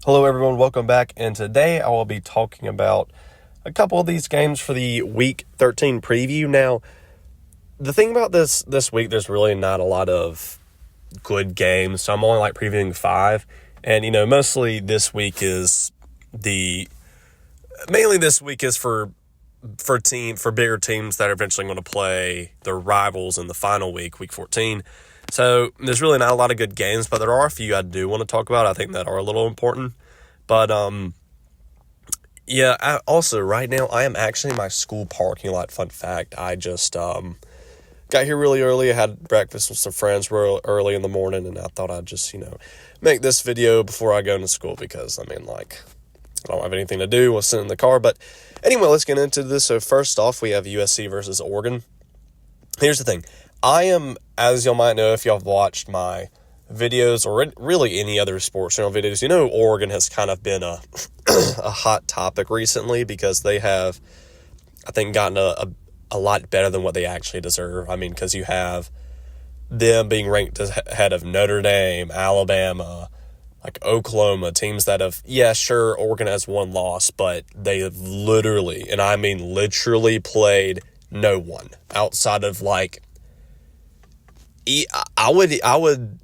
Hello everyone, welcome back, and today I will be talking about a couple of these games for the Week 13 preview. Now, the thing about this week, there's really not a lot of good games, so I'm only previewing 5, and mostly this week is mainly this week is for bigger teams that are eventually going to play their rivals in the final week, Week 14. So there's really not a lot of good games, but there are a few I do want to talk about. I think that are a little important. But also right now I am actually in my school parking lot. Fun fact, I just got here really early. I had breakfast with some friends real early in the morning, and I thought I'd just make this video before I go into school because I don't have anything to do. We'll sit in the car. But anyway, let's get into this. So first off, we have USC versus Oregon. Here's the thing. I am, as y'all might know if y'all have watched my videos or really any other sports channel videos, Oregon has kind of been a hot topic recently because they have, I think, gotten a lot better than what they actually deserve. Because you have them being ranked ahead of Notre Dame, Alabama, Oklahoma, teams that have, sure, Oregon has one loss, but they have literally played no one outside of I would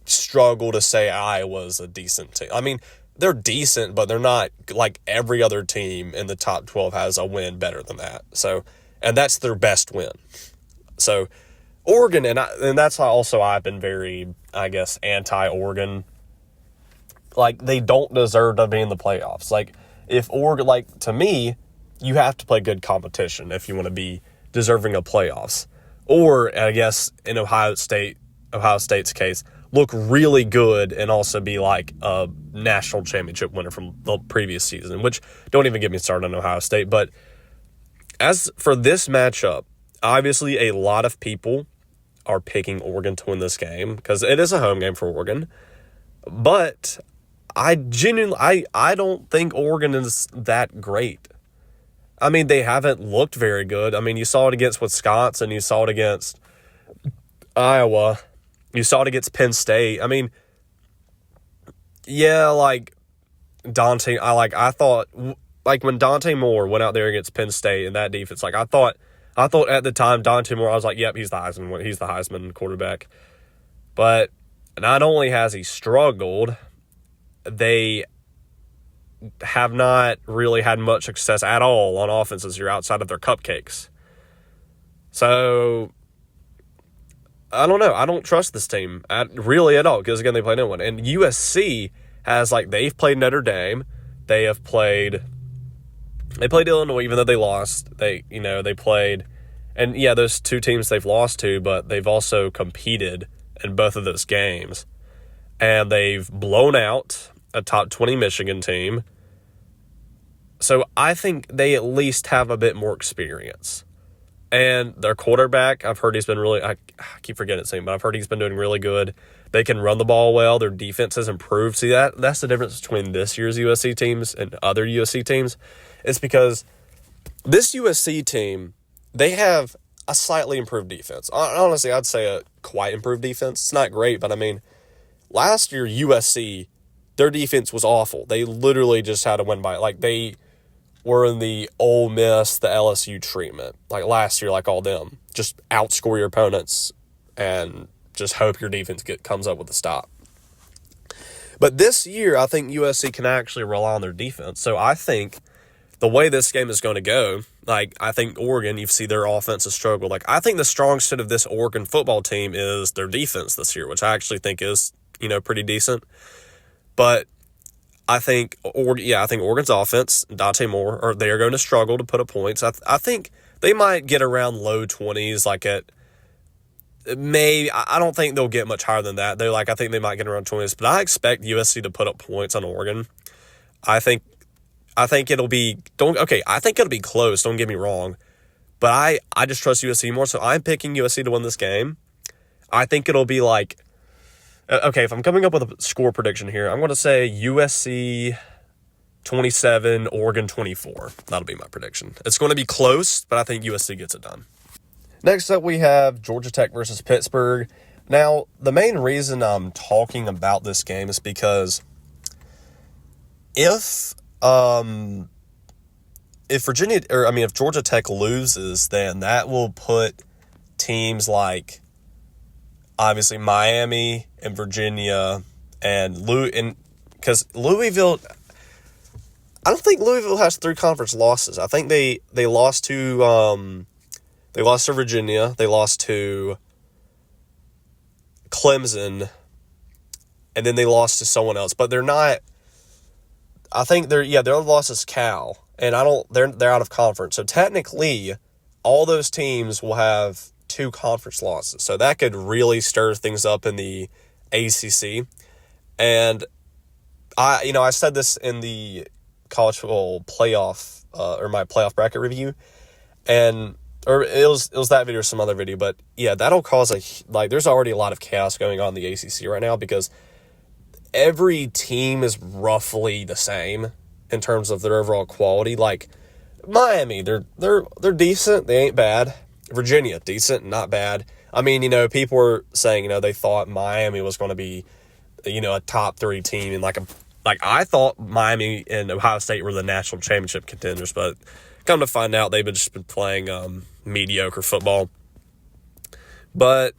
struggle to say Iowa's a decent team. They're decent, but they're not like every other team in the top 12 has a win better than that. So, and that's their best win. So, Oregon, and that's why also I've been very, anti-Oregon. They don't deserve to be in the playoffs. If Oregon, to me, you have to play good competition if you want to be deserving of playoffs. Or, I guess, in Ohio State's case, look really good and also be a national championship winner from the previous season, which don't even get me started on Ohio State. But as for this matchup, obviously a lot of people are picking Oregon to win this game because it is a home game for Oregon. But I don't think Oregon is that great. They haven't looked very good. You saw it against Wisconsin. You saw it against Iowa. You saw it against Penn State. Dante, I thought, when Dante Moore went out there against Penn State in that defense, I thought at the time, Dante Moore, I was like, yep, he's the Heisman quarterback. But not only has he struggled, they have not really had much success at all on offense this year outside of their cupcakes. So, I don't know. I don't trust this team really at all because, again, they play no one. And USC has, they've played Notre Dame. They played Illinois even though they lost. They played, and those two teams they've lost to, but they've also competed in both of those games. And they've blown out a top 20 Michigan team. So I think they at least have a bit more experience. And their quarterback, I've heard he's been really, I keep forgetting his name, but I've heard he's been doing really good. They can run the ball well. Their defense has improved. See, that's the difference between this year's USC teams and other USC teams. It's because this USC team, they have a slightly improved defense. Honestly, I'd say a quite improved defense. It's not great, but last year USC, their defense was awful. They literally just had to win by, they were in the Ole Miss, the LSU treatment. Last year, all them. Just outscore your opponents and just hope your defense comes up with a stop. But this year, I think USC can actually rely on their defense. So I think the way this game is going to go, I think Oregon, you see their offense has struggled. I think the strong suit of this Oregon football team is their defense this year, which I actually think is, pretty decent. But I think Oregon's offense, Dante Moore, they are going to struggle to put up points. I think they might get around low 20s, I don't think they'll get much higher than that. I think they might get around 20s, but I expect USC to put up points on Oregon. I think it'll be close, don't get me wrong, but I just trust USC more, so I'm picking USC to win this game. I think it'll be okay, if I'm coming up with a score prediction here, I'm going to say USC 27, Oregon 24. That'll be my prediction. It's going to be close, but I think USC gets it done. Next up, we have Georgia Tech versus Pittsburgh. Now, the main reason I'm talking about this game is because if Virginia, or I mean, if Georgia Tech loses, then that will put teams obviously Miami and Virginia because Louisville, I don't think Louisville has 3 conference losses. I think they lost to Virginia, they lost to Clemson, and then they lost to someone else. But they're not. I think their loss is Cal, and they're out of conference. So technically, all those teams will have 2 conference losses. So that could really stir things up in the ACC. And I said this in the college football playoff or my playoff bracket review, or it was that video or some other video, but yeah, that'll cause there's already a lot of chaos going on in the ACC right now because every team is roughly the same in terms of their overall quality. Like Miami, they're decent, they ain't bad. Virginia, decent, not bad. I mean, people were saying, they thought Miami was going to be, a top 3 team, and I thought Miami and Ohio State were the national championship contenders, but come to find out, they've just been playing mediocre football. But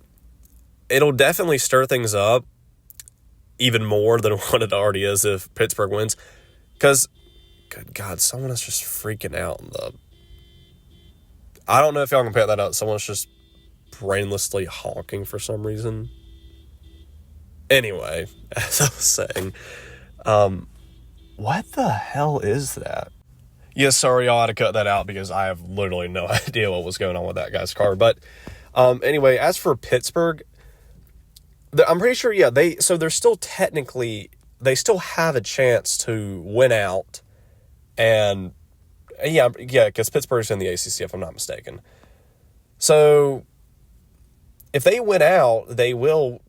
it'll definitely stir things up even more than what it already is if Pittsburgh wins. Because, good God, someone is just freaking out I don't know if y'all can pick that up. Someone's just brainlessly honking for some reason. Anyway, as I was saying, what the hell is that? Yeah, sorry, y'all had to cut that out because I have literally no idea what was going on with that guy's car. But anyway, as for Pittsburgh, I'm pretty sure, they're still technically, they still have a chance to win out. And yeah, because Pittsburgh's in the ACC, if I'm not mistaken. So if they win out, they will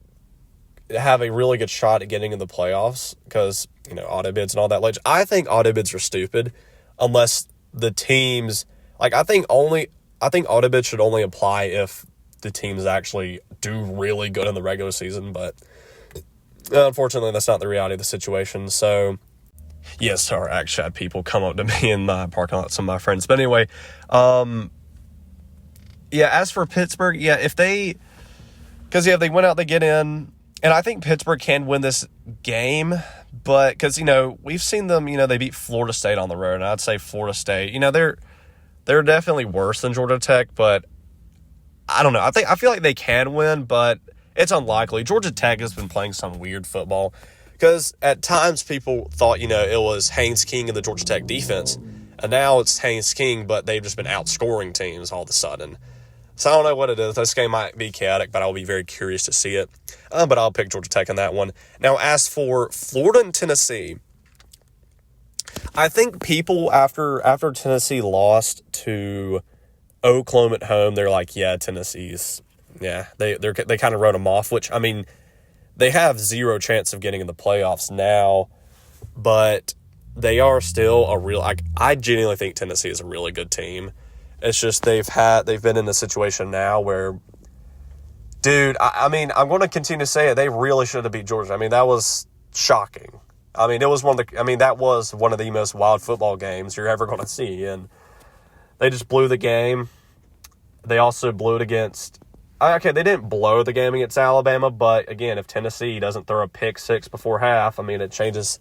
have a really good shot at getting in the playoffs because, auto bids and all that. I think auto bids are stupid unless the teams, I think auto bids should only apply if the teams actually do really good in the regular season, but unfortunately that's not the reality of the situation. So yes, sorry, I actually had people come up to me in my parking lot, some of my friends. But anyway, as for Pittsburgh, if they went out, they get in. And I think Pittsburgh can win this game, but because, we've seen them, they beat Florida State on the road. And I'd say Florida State, they're definitely worse than Georgia Tech, but I don't know. I feel like they can win, but it's unlikely. Georgia Tech has been playing some weird football. Because at times people thought, it was Haynes King and the Georgia Tech defense. And now it's Haynes King, but they've just been outscoring teams all of a sudden. So I don't know what it is. This game might be chaotic, but I'll be very curious to see it. But I'll pick Georgia Tech in that one. Now, as for Florida and Tennessee, I think people, after Tennessee lost to Oklahoma at home, they're like, Tennessee's, they kind of wrote them off, which, I mean, they have zero chance of getting in the playoffs now, but they are still I genuinely think Tennessee is a really good team. It's just they've been in a situation now where, dude, I mean, I'm going to continue to say it. They really should have beat Georgia. I mean, that was shocking. I mean, that was one of the most wild football games you're ever going to see, and they just blew the game. They also blew it against. Okay, they didn't blow the game against Alabama, but again, if Tennessee doesn't throw a pick six before half, I mean, it changes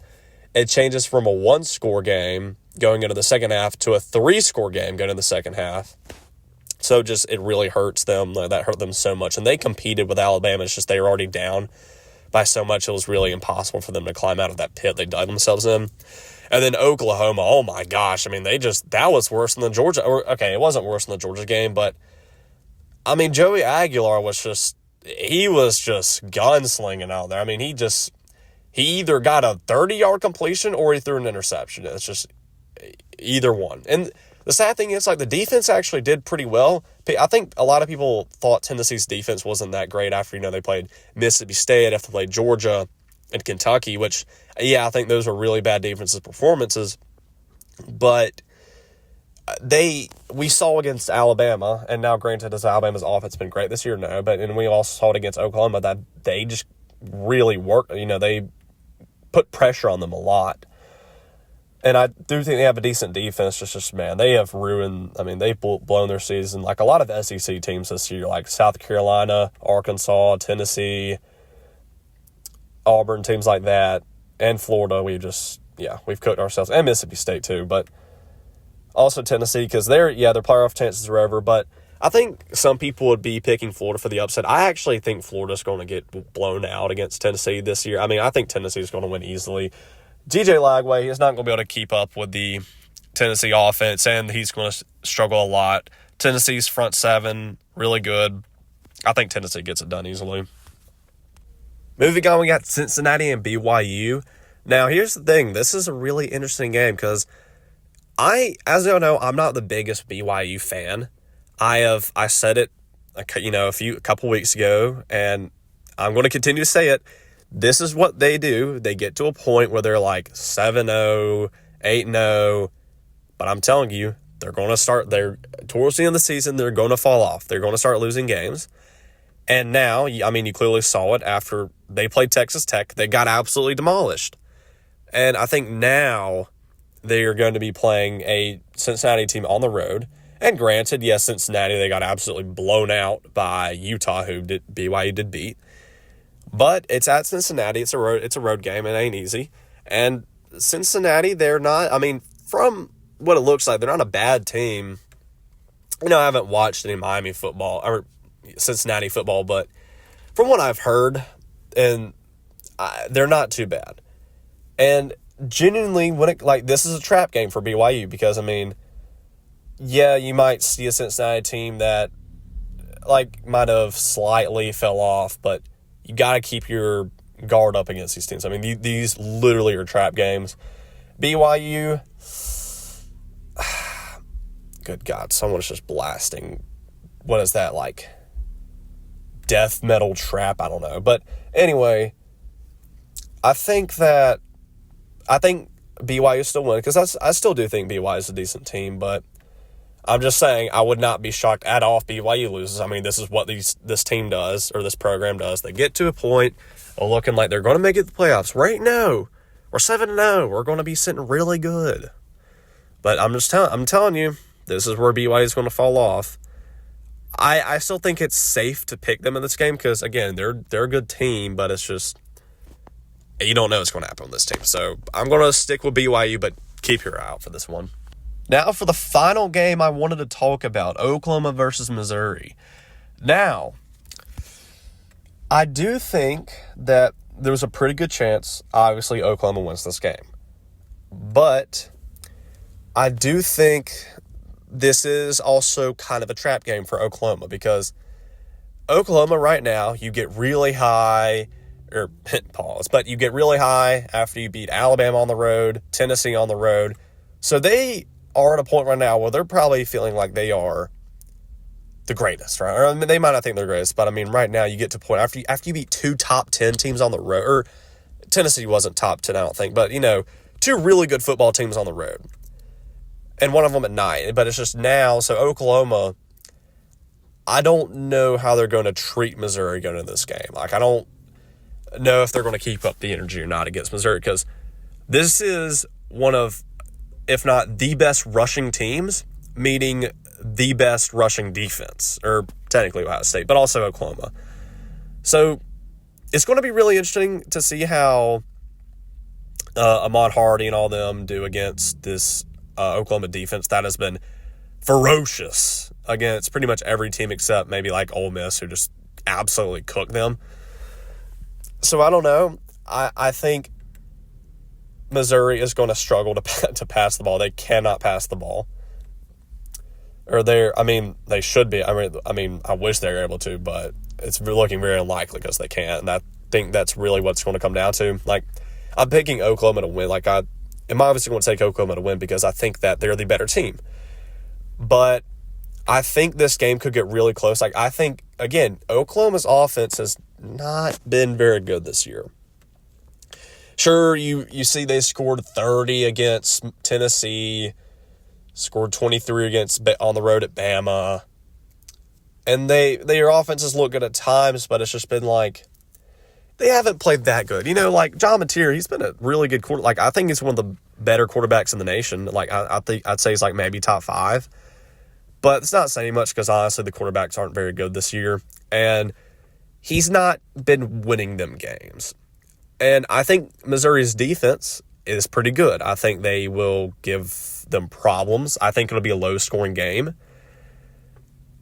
from a 1-score game going into the second half to a 3-score game going into the second half. So it really hurts them. That hurt them so much. And they competed with Alabama. It's just they were already down by so much. It was really impossible for them to climb out of that pit they dug themselves in. And then Oklahoma, oh my gosh. I mean, that was worse than the Georgia. Okay, it wasn't worse than the Georgia game, but I mean, Joey Aguilar was just gunslinging out there. I mean, he either got a 30-yard completion or he threw an interception. It's just either one. And the sad thing is, the defense actually did pretty well. I think a lot of people thought Tennessee's defense wasn't that great after, they played Mississippi State, after they played Georgia and Kentucky, which, I think those were really bad defensive performances. But we saw against Alabama, and now granted, has Alabama's offense been great this year? No, and we also saw it against Oklahoma that they just really worked. They put pressure on them a lot. And I do think they have a decent defense. Just man, they have ruined. I mean, they've blown their season. Like a lot of SEC teams this year, like South Carolina, Arkansas, Tennessee, Auburn, teams like that, and Florida. We've cooked ourselves, and Mississippi State too, but also Tennessee because their playoff chances are over. But I think some people would be picking Florida for the upset. I actually think Florida's going to get blown out against Tennessee this year. I mean, I think Tennessee's going to win easily. DJ Lagway is not going to be able to keep up with the Tennessee offense, and he's going to struggle a lot. Tennessee's front seven, really good. I think Tennessee gets it done easily. Moving on, we got Cincinnati and BYU. Now, here's the thing. This is a really interesting game because as you all know, I'm not the biggest BYU fan. I said it, a couple weeks ago, and I'm going to continue to say it. This is what they do. They get to a point where they're like 7-0, 8-0, but I'm telling you, they're going to start. Towards the end of the season, they're going to fall off. They're going to start losing games. And now, I mean, you clearly saw it after they played Texas Tech. They got absolutely demolished. And I think now they are going to be playing a Cincinnati team on the road. And granted, yes, Cincinnati, they got absolutely blown out by Utah, who BYU did beat. But it's at Cincinnati. It's a road game. It ain't easy. And Cincinnati, they're not, I mean, from what it looks like, they're not a bad team. I haven't watched any Miami football or Cincinnati football, but from what I've heard, and they're not too bad. And genuinely, this is a trap game for BYU because, I mean, yeah, you might see a Cincinnati team that, might have slightly fell off, but you got to keep your guard up against these teams. I mean, these literally are trap games. BYU, good God, someone's just blasting. What is that, death metal trap? I don't know. But anyway, I think BYU still win because I still do think BYU is a decent team, but I'm just saying I would not be shocked at all if BYU loses. I mean, this is what this team does, or this program does. They get to a point of looking like they're going to make it to the playoffs. Right now, we're 7-0. We're going to be sitting really good. But I'm telling you, this is where BYU is going to fall off. I still think it's safe to pick them in this game because, again, they're a good team, but it's just you don't know what's going to happen with this team. So I'm going to stick with BYU, but keep your eye out for this one. Now for the final game I wanted to talk about, Oklahoma versus Missouri. Now, I do think that there's a pretty good chance, obviously, Oklahoma wins this game. But I do think this is also kind of a trap game for Oklahoma because Oklahoma right now, you get really high, but you get really high after you beat Alabama on the road, Tennessee on the road. So they are at a point right now where they're probably feeling like they are the greatest, right? Or, I mean, they might not think they're greatest, but I mean, right now you get to a point after you beat two top 10 teams on the road, or Tennessee wasn't top 10, I don't think, but two really good football teams on the road, and one of them at night. But it's just now, so Oklahoma, I don't know how they're going to treat Missouri going into this game. I don't know if they're going to keep up the energy or not against Missouri because this is one of, if not the best rushing teams, meaning the best rushing defense, or technically Ohio State, but also Oklahoma. So it's going to be really interesting to see how Ahmad Hardy and all them do against this Oklahoma defense that has been ferocious against pretty much every team except maybe Ole Miss, who just absolutely cooked them. So I don't know. I think Missouri is going to struggle to pass the ball. They cannot pass the ball. Or they should be. I mean, I wish they were able to, but it's looking very unlikely because they can't. And I think that's really what's going to come down to. I'm picking Oklahoma to win. I'm obviously going to take Oklahoma to win because I think that they're the better team. But I think this game could get really close. I think, again, Oklahoma's offense has not been very good this year. Sure, you see they scored 30 against Tennessee, scored 23 on the road at Bama, and their offenses look good at times, but it's just been they haven't played that good. You know, like John Mateer, he's been a really good quarter. Like, I think he's one of the better quarterbacks in the nation. Like, I think I'd say he's like maybe top 5. But it's not saying much because honestly the quarterbacks aren't very good this year. And he's not been winning them games. And I think Missouri's defense is pretty good. I think they will give them problems. I think it'll be a low-scoring game.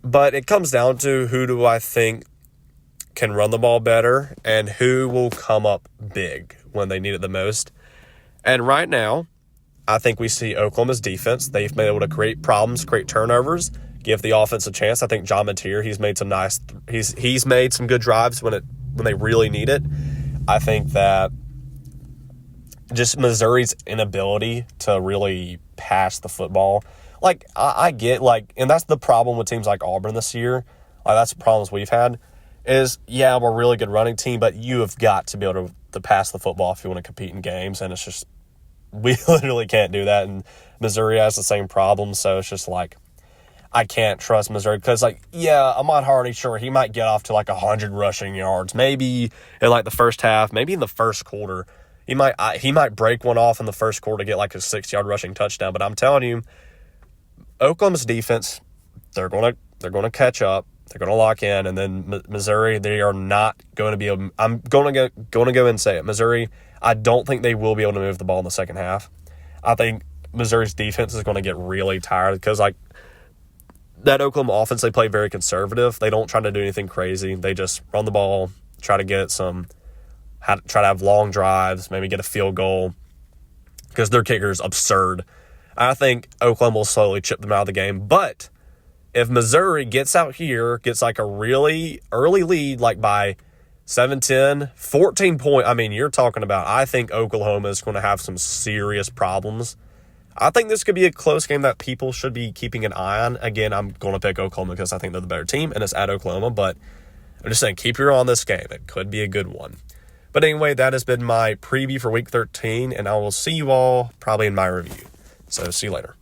But it comes down to who do I think can run the ball better and who will come up big when they need it the most. And right now, I think we see Oklahoma's defense. They've been able to create problems, create turnovers, give the offense a chance. I think John Mateer, he's made some nice. He's made some good drives when they really need it. I think that just Missouri's inability to really pass the football. Like I get and that's the problem with teams like Auburn this year. Like that's the problems we've had. Is we're a really good running team, but you have got to be able to pass the football if you want to compete in games, and it's just. We literally can't do that, and Missouri has the same problem, so it's just like I can't trust Missouri because, Ahmad Hardy, sure, he might get off to 100 rushing yards, maybe in the first half, maybe in the first quarter. He might break one off in the first quarter to get a 6-yard rushing touchdown, but I'm telling you, Oklahoma's defense, they're gonna catch up, they're gonna lock in, and then Missouri, they are not going to be able. I'm going to go and say it, Missouri. I don't think they will be able to move the ball in the second half. I think Missouri's defense is going to get really tired because, that Oklahoma offense, they play very conservative. They don't try to do anything crazy. They just run the ball, try to get try to have long drives, maybe get a field goal because their kicker is absurd. I think Oklahoma will slowly chip them out of the game. But if Missouri gets out here, gets a really early lead, by 7-10, 14 point. I mean, you're talking about, I think Oklahoma is going to have some serious problems. I think this could be a close game that people should be keeping an eye on. Again, I'm going to pick Oklahoma because I think they're the better team, and it's at Oklahoma. But I'm just saying, keep your eye on this game. It could be a good one. But anyway, that has been my preview for Week 13, and I will see you all probably in my review. So, see you later.